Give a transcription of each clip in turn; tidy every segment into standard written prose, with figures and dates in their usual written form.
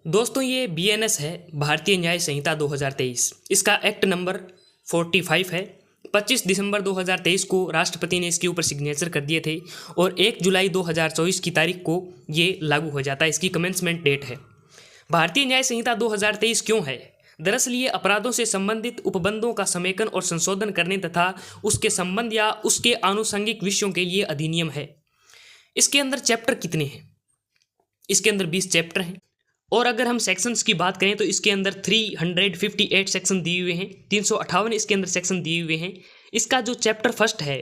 दोस्तों ये बीएनएस है, भारतीय न्याय संहिता 2023। इसका एक्ट नंबर 45 है। 25 दिसंबर 2023 को राष्ट्रपति ने इसके ऊपर सिग्नेचर कर दिए थे और 1 जुलाई 2024 की तारीख को ये लागू हो जाता है। इसकी कमेंसमेंट डेट है। भारतीय न्याय संहिता 2023 क्यों है? दरअसल ये अपराधों से संबंधित उपबंधों का समेकन और संशोधन करने तथा उसके संबंध या उसके आनुषंगिक विषयों के लिए अधिनियम है। इसके अंदर चैप्टर कितने हैं? इसके अंदर 20 चैप्टर हैं और अगर हम सेक्शंस की बात करें तो इसके अंदर 358 सेक्शन दिए हुए हैं, 358 इसके अंदर सेक्शन दिए हुए हैं। इसका जो चैप्टर फर्स्ट है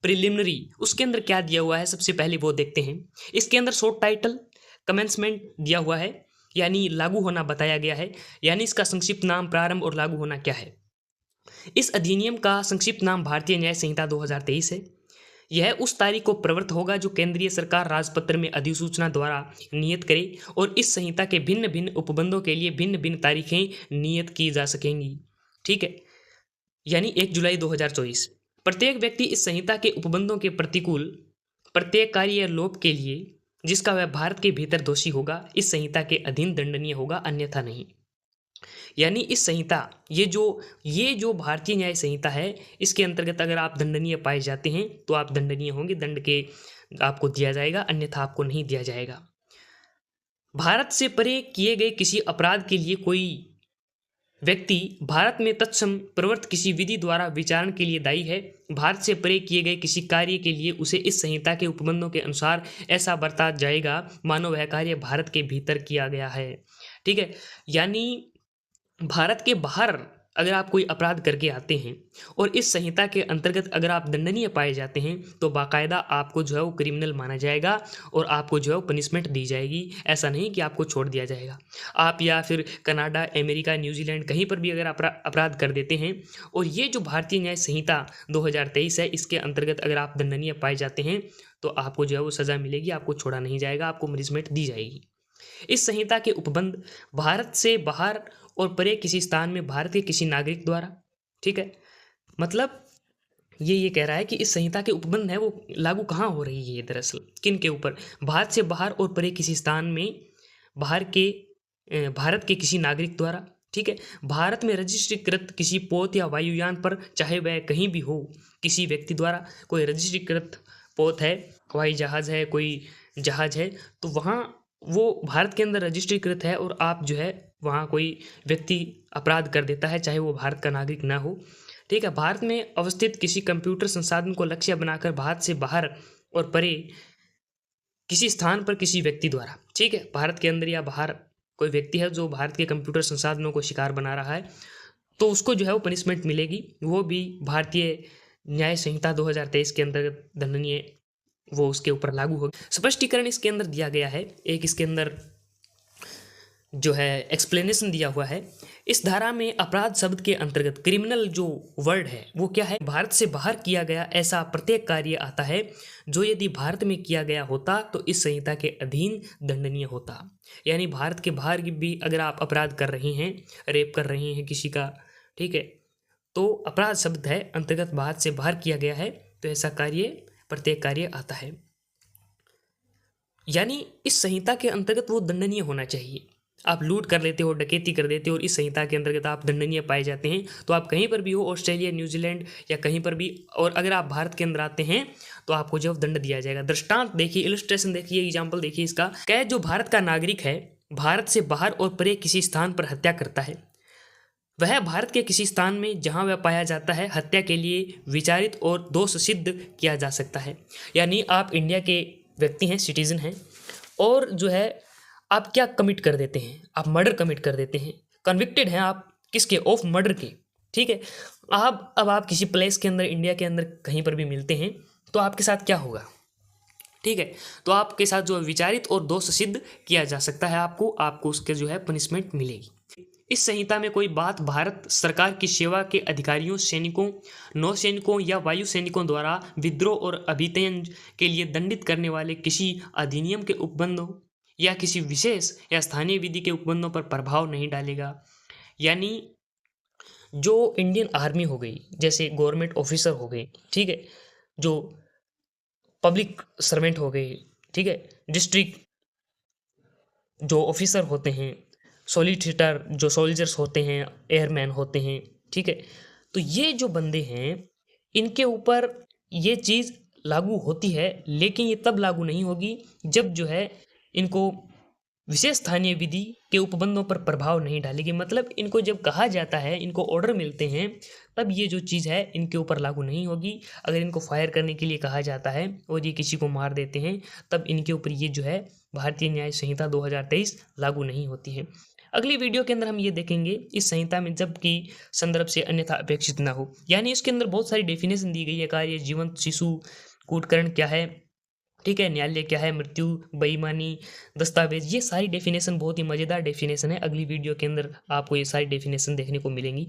प्रिलिमिनरी, उसके अंदर क्या दिया हुआ है सबसे पहले वो देखते हैं। इसके अंदर शॉर्ट टाइटल कमेंसमेंट दिया हुआ है, यानी लागू होना बताया गया है, यानी इसका संक्षिप्त नाम प्रारंभ और लागू होना क्या है। इस अधिनियम का संक्षिप्त नाम भारतीय न्याय संहिता 2023 है। यह उस तारीख को प्रवृत्त होगा जो केंद्रीय सरकार राजपत्र में अधिसूचना द्वारा नियत करे और इस संहिता के भिन्न भिन्न उपबंधों के लिए भिन्न भिन्न तारीखें नियत की जा सकेंगी। ठीक है, यानी 1 जुलाई 2024। प्रत्येक व्यक्ति इस संहिता के उपबंधों के प्रतिकूल प्रत्येक कार्य या लोप के लिए जिसका वह भारत के भीतर दोषी होगा इस संहिता के अधीन दंडनीय होगा, अन्यथा नहीं। यानी इस संहिता ये जो भारतीय न्याय संहिता है, इसके अंतर्गत अगर आप दंडनीय पाए जाते हैं तो आप दंडनीय होंगे, दंड के आपको दिया जाएगा, अन्यथा आपको नहीं दिया जाएगा। भारत से परे किए गए किसी अपराध के लिए कोई व्यक्ति भारत में तत्सम प्रवृत्त किसी विधि द्वारा विचारण के लिए दायी है। भारत से परे किए गए किसी कार्य के लिए उसे इस संहिता के उपबंधों के अनुसार ऐसा बरता जाएगा मानो वह कार्य भारत के भीतर किया गया है। ठीक है, यानी भारत के बाहर अगर आप कोई अपराध करके आते हैं और इस संहिता के अंतर्गत अगर आप दंडनीय पाए जाते हैं तो बाकायदा आपको जो है वो क्रिमिनल माना जाएगा और आपको जो है वो पनिशमेंट दी जाएगी। ऐसा नहीं कि आपको छोड़ दिया जाएगा। आप या फिर कनाडा, अमेरिका, न्यूजीलैंड कहीं पर भी अगर अपराध कर देते हैं और ये जो भारतीय न्याय संहिता 2023 है, इसके अंतर्गत अगर आप दंडनीय पाए जाते हैं तो आपको जो है वो सज़ा मिलेगी, आपको छोड़ा नहीं जाएगा, आपको पनिशमेंट दी जाएगी। इस संहिता के उपबंध भारत से बाहर और परे किसी स्थान में भारत के किसी नागरिक द्वारा, ठीक है, मतलब ये कह रहा है कि इस संहिता के उपबंध है वो लागू कहाँ हो रही है, दरअसल किन के ऊपर? भारत से बाहर और परे किसी स्थान में भारत के किसी नागरिक द्वारा, ठीक है, भारत में रजिस्ट्रीकृत किसी पोत या वायुयान पर, चाहे वह कहीं भी हो, किसी व्यक्ति द्वारा कोई रजिस्ट्रीकृत पोत है, हवाई जहाज़ है, कोई जहाज़ है, तो वहाँ वो भारत के अंदर रजिस्ट्रीकृत है और आप जो है वहाँ कोई व्यक्ति अपराध कर देता है, चाहे वो भारत का नागरिक ना हो। ठीक है, भारत में अवस्थित किसी कंप्यूटर संसाधन को लक्ष्य बनाकर भारत से बाहर और परे किसी स्थान पर किसी व्यक्ति द्वारा, ठीक है, भारत के अंदर या बाहर कोई व्यक्ति है जो भारत के कंप्यूटर संसाधनों को शिकार बना रहा है, तो उसको जो है वो पनिशमेंट मिलेगी। वो भी भारतीय न्याय संहिता 2023 के अंतर्गत दंडनीय, वो उसके ऊपर लागू होगी। स्पष्टीकरण इसके अंदर दिया गया है, एक इसके अंदर जो है एक्सप्लेनेशन दिया हुआ है। इस धारा में अपराध शब्द के अंतर्गत क्रिमिनल जो वर्ड है वो क्या है? भारत से बाहर किया गया ऐसा प्रत्येक कार्य आता है जो यदि भारत में किया गया होता तो इस संहिता के अधीन दंडनीय होता। यानी भारत के बाहर भी अगर आप अपराध कर रहे हैं, रेप कर रहे हैं किसी का, ठीक है, तो अपराध शब्द है अंतर्गत भारत से बाहर किया गया है तो ऐसा कार्य प्रत्येक कार्य आता है। यानी इस संहिता के अंतर्गत वो दंडनीय होना चाहिए। आप लूट कर लेते हो, डकैती कर देते हो और इस संहिता के अंतर्गत आप दंडनीय पाए जाते हैं तो आप कहीं पर भी हो, ऑस्ट्रेलिया, न्यूजीलैंड या कहीं पर भी, और अगर आप भारत के अंदर आते हैं तो आपको जो दंड दिया जाएगा। दृष्टांत देखिए, इलस्ट्रेशन देखिए, एग्जाम्पल देखिए इसका। क्या जो भारत का नागरिक है, भारत से बाहर और परे किसी स्थान पर हत्या करता है, वह भारत के किसी स्थान में जहां वह पाया जाता है हत्या के लिए विचारित और दोष सिद्ध किया जा सकता है। यानी आप इंडिया के व्यक्ति हैं, सिटीजन हैं, और जो है आप क्या कमिट कर देते हैं? आप मर्डर कमिट कर देते हैं, कन्विक्टेड हैं आप किसके? ऑफ मर्डर के। ठीक है, अब आप किसी प्लेस के अंदर, इंडिया के अंदर कहीं पर भी मिलते हैं तो आपके साथ क्या होगा? ठीक है, तो आपके साथ जो विचारित और दोष सिद्ध किया जा सकता है, आपको उसके जो है पनिशमेंट मिलेगी। इस संहिता में कोई बात भारत सरकार की सेवा के अधिकारियों, सैनिकों, नौसैनिकों या वायु सैनिकों द्वारा विद्रोह और अभियान के लिए दंडित करने वाले किसी अधिनियम के उपबंधों या किसी विशेष या स्थानीय विधि के उपबंधों पर प्रभाव नहीं डालेगा। यानी जो इंडियन आर्मी हो गई, जैसे गवर्नमेंट ऑफिसर हो गए, ठीक है, जो पब्लिक सर्वेंट हो गए, ठीक है, डिस्ट्रिक्ट जो ऑफिसर होते हैं, सॉलिसिटर जो सोल्जर्स होते हैं, एयरमैन होते हैं, ठीक है। तो ये जो बंदे हैं इनके ऊपर ये चीज़ लागू होती है, लेकिन ये तब लागू नहीं होगी जब जो है इनको विशेष स्थानीय विधि के उपबंधों पर प्रभाव नहीं डालेगी। मतलब इनको जब कहा जाता है, इनको ऑर्डर मिलते हैं, तब ये जो चीज़ है इनके ऊपर लागू नहीं होगी। अगर इनको फायर करने के लिए कहा जाता है और ये किसी को मार देते हैं, तब इनके ऊपर ये जो है भारतीय न्याय संहिता 2023 लागू नहीं होती है। अगली वीडियो के अंदर हम ये देखेंगे इस संहिता में जबकि संदर्भ से अन्यथा अपेक्षित ना हो, यानी इसके अंदर बहुत सारी डेफिनेशन दी गई है। कार्य, जीवंत शिशु, कूटकरण क्या है, ठीक है, न्यायालय क्या है, मृत्यु, बेईमानी, दस्तावेज, ये सारी डेफिनेशन बहुत ही मज़ेदार डेफिनेशन है। अगली वीडियो के अंदर आपको ये सारी डेफिनेशन देखने को मिलेंगी।